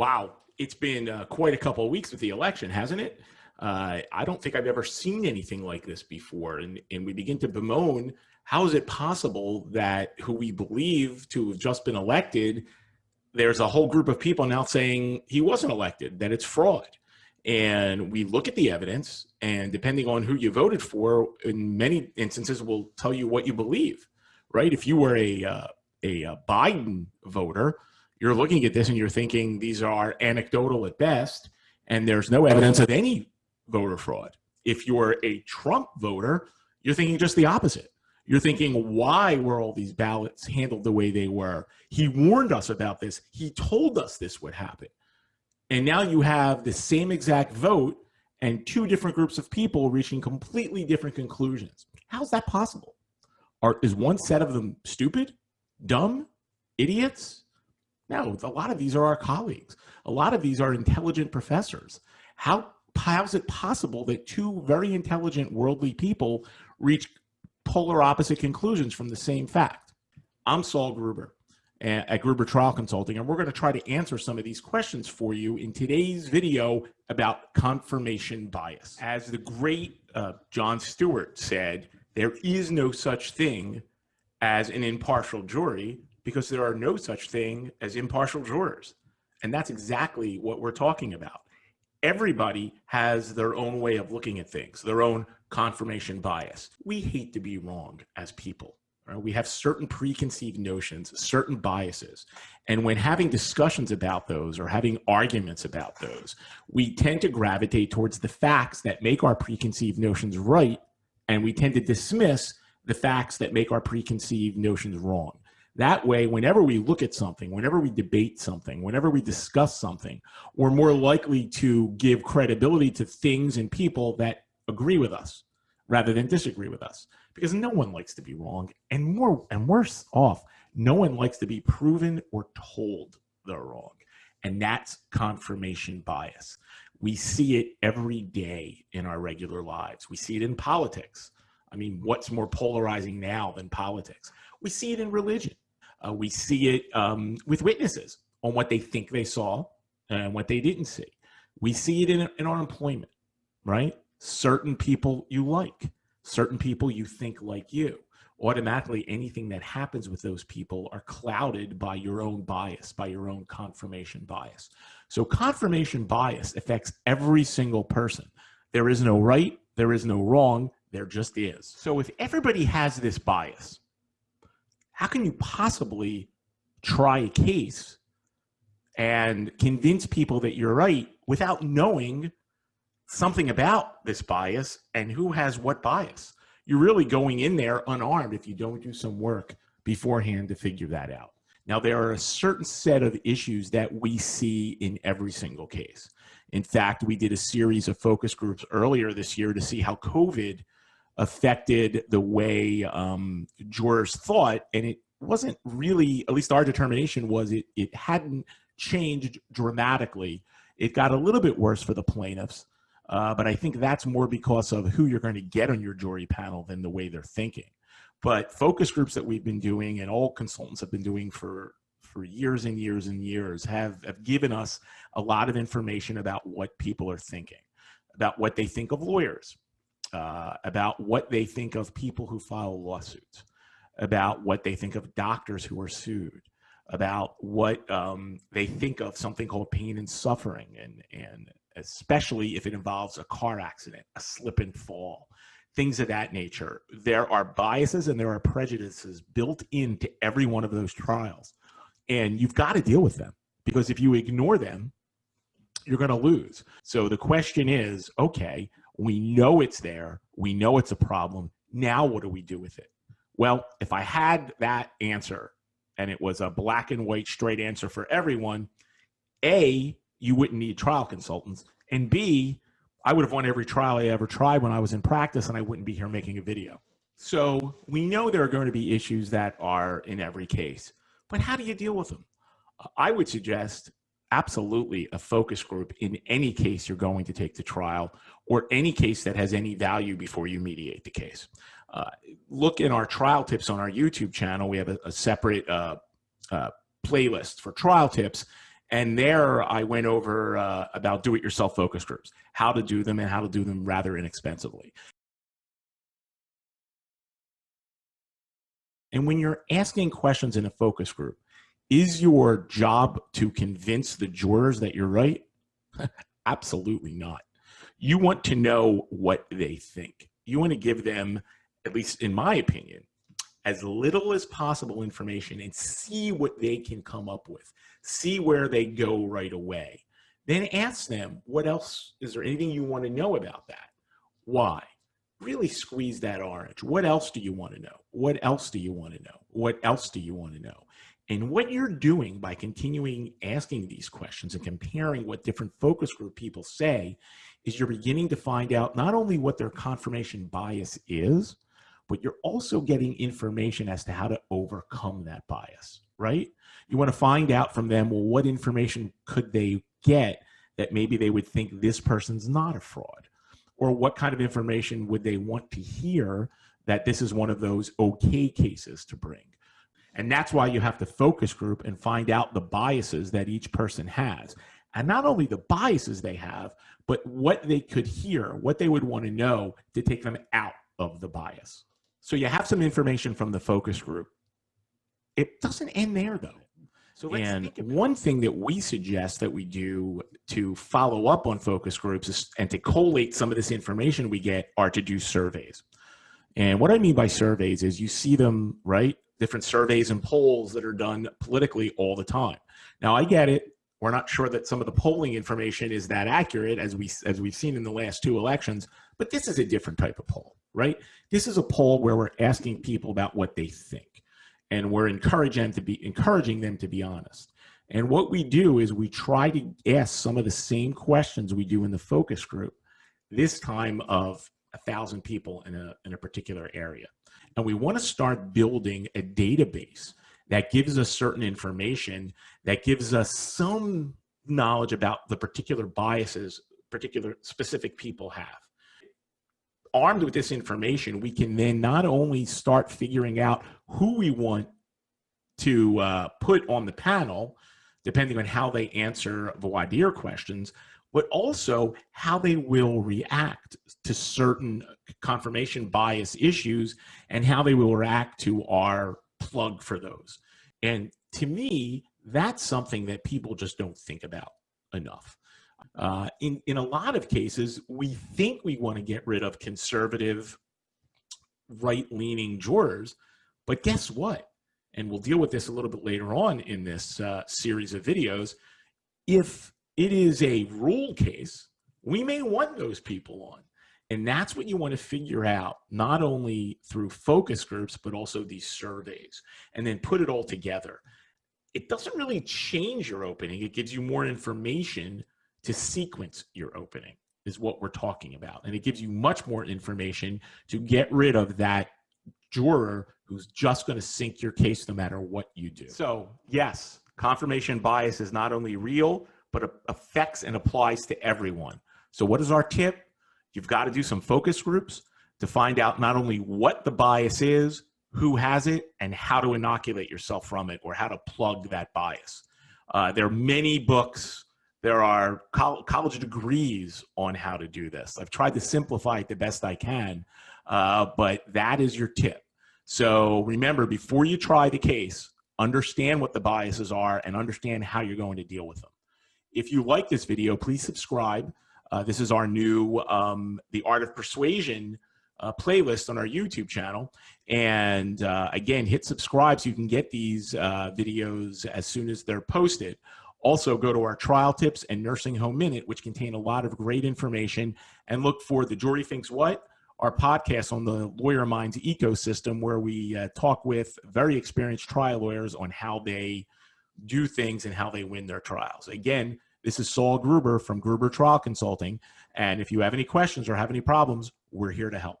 Wow, it's been quite a couple of weeks with the election, hasn't it? I don't think I've ever seen anything like this before. And we begin to bemoan, how is it possible that who we believe to have just been elected, there's a whole group of people now saying he wasn't elected, that it's fraud. And we look at the evidence, and depending on who you voted for, in many instances, will tell you what you believe, right? If you were a Biden voter, you're looking at this and you're thinking these are anecdotal at best, and there's no evidence of any voter fraud. If you're a Trump voter, you're thinking just the opposite. You're thinking, why were all these ballots handled the way they were? He warned us about this. He told us this would happen. And now you have the same exact vote and two different groups of people reaching completely different conclusions. How's that possible? Is one set of them stupid, dumb, idiots? No, a lot of these are our colleagues. A lot of these are intelligent professors. How's it possible that two very intelligent, worldly people reach polar opposite conclusions from the same fact? I'm Saul Gruber at Gruber Trial Consulting, and we're going to try to answer some of these questions for you in today's video about confirmation bias. As the great Jon Stewart said, there is no such thing as an impartial jury because there are no such thing as impartial jurors. And that's exactly what we're talking about. Everybody has their own way of looking at things, their own confirmation bias. We hate to be wrong as people. Right? We have certain preconceived notions, certain biases. And when having discussions about those or having arguments about those, we tend to gravitate towards the facts that make our preconceived notions right, and we tend to dismiss the facts that make our preconceived notions wrong. That way, whenever we look at something, whenever we debate something, whenever we discuss something, we're more likely to give credibility to things and people that agree with us rather than disagree with us. Because no one likes to be wrong, and worse off, no one likes to be proven or told they're wrong. And that's confirmation bias. We see it every day in our regular lives. We see it in politics. I mean, what's more polarizing now than politics? We see it in religion. We see it with witnesses on what they think they saw and what they didn't see. We see it in our employment, right? Certain people you like, certain people you think like you. Automatically, anything that happens with those people are clouded by your own bias, by your own confirmation bias. So confirmation bias affects every single person. There is no right, there is no wrong, there just is. So if everybody has this bias, how can you possibly try a case and convince people that you're right without knowing something about this bias and who has what bias? You're really going in there unarmed if you don't do some work beforehand to figure that out. Now, there are a certain set of issues that we see in every single case. In fact, we did a series of focus groups earlier this year to see how COVID affected the way jurors thought, and it wasn't really, at least our determination was it hadn't changed dramatically. It got a little bit worse for the plaintiffs, but I think that's more because of who you're going to get on your jury panel than the way they're thinking. But focus groups that we've been doing and all consultants have been doing for years and years and years have given us a lot of information about what people are thinking, about what they think of lawyers, about what they think of people who file lawsuits, about what they think of doctors who are sued, about what they think of something called pain and suffering, and especially if it involves a car accident, a slip and fall, things of that nature. There are biases and there are prejudices built into every one of those trials. And you've got to deal with them, because if you ignore them, you're going to lose. So the question is, okay, we know it's there. We know it's a problem. Now what do we do with it? Well, if I had that answer and it was a black and white straight answer for everyone, A, you wouldn't need trial consultants, and B, I would have won every trial I ever tried when I was in practice, and I wouldn't be here making a video. So we know there are going to be issues that are in every case, but how do you deal with them? I would suggest absolutely a focus group in any case you're going to take to trial, or any case that has any value before you mediate the case. Look in our trial tips on our YouTube channel. We have a separate playlist for trial tips, And there I went over about do-it-yourself focus groups, how to do them and how to do them rather inexpensively. And when you're asking questions in a focus group, is your job to convince the jurors that you're right? Absolutely not. You want to know what they think. You want to give them, at least in my opinion, as little as possible information and see what they can come up with. See where they go right away. Then ask them, what else? Is there anything you want to know about that? Why? Really squeeze that orange. What else do you want to know? What else do you want to know? What else do you want to know? And what you're doing by continuing asking these questions and comparing what different focus group people say is you're beginning to find out not only what their confirmation bias is, but you're also getting information as to how to overcome that bias, right? You want to find out from them, well, what information could they get that maybe they would think this person's not a fraud? Or what kind of information would they want to hear that this is one of those okay cases to bring? And that's why you have to focus group and find out the biases that each person has. And not only the biases they have, but what they could hear, what they would want to know to take them out of the bias. So you have some information from the focus group. It doesn't end there, though. So and one thing that we suggest that we do to follow up on focus groups is, and to collate some of this information we get, are to do surveys. And what I mean by surveys is you see them, right? Different surveys and polls that are done politically all the time. Now, I get it. We're not sure that some of the polling information is that accurate as we've seen in the last two elections, but this is a different type of poll, right? This is a poll where we're asking people about what they think, and we're encouraging them to be honest. And what we do is we try to ask some of the same questions we do in the focus group, this time of 1,000 people in a particular area. And we want to start building a database that gives us certain information, that gives us some knowledge about the particular biases particular specific people have. Armed with this information, we can then not only start figuring out who we want to put on the panel, depending on how they answer voir dire questions, but also how they will react to certain confirmation bias issues and how they will react to our plug for those. And to me, that's something that people just don't think about enough. In a lot of cases, we think we want to get rid of conservative, right-leaning jurors, but guess what? And we'll deal with this a little bit later on in this series of videos. If it is a rule case, we may want those people on. And that's what you want to figure out, not only through focus groups, but also these surveys, and then put it all together. It doesn't really change your opening. It gives you more information to sequence your opening, is what we're talking about. And it gives you much more information to get rid of that juror who's just going to sink your case no matter what you do. So yes, confirmation bias is not only real, but it affects and applies to everyone. So what is our tip? You've got to do some focus groups to find out not only what the bias is, who has it, and how to inoculate yourself from it, or how to plug that bias. There are many books. There are college degrees on how to do this. I've tried to simplify it the best I can, but that is your tip. So remember, before you try the case, understand what the biases are and understand how you're going to deal with them. If you like this video, please subscribe. This is our new The Art of Persuasion playlist on our YouTube channel. And again, hit subscribe so you can get these videos as soon as they're posted. Also, go to our Trial Tips and Nursing Home Minute, which contain a lot of great information. And look for The Jury Thinks What, our podcast on the Lawyer Minds ecosystem, where we talk with very experienced trial lawyers on how they do things and how they win their trials. Again, this is Saul Gruber from Gruber Trial Consulting. And if you have any questions or have any problems, we're here to help.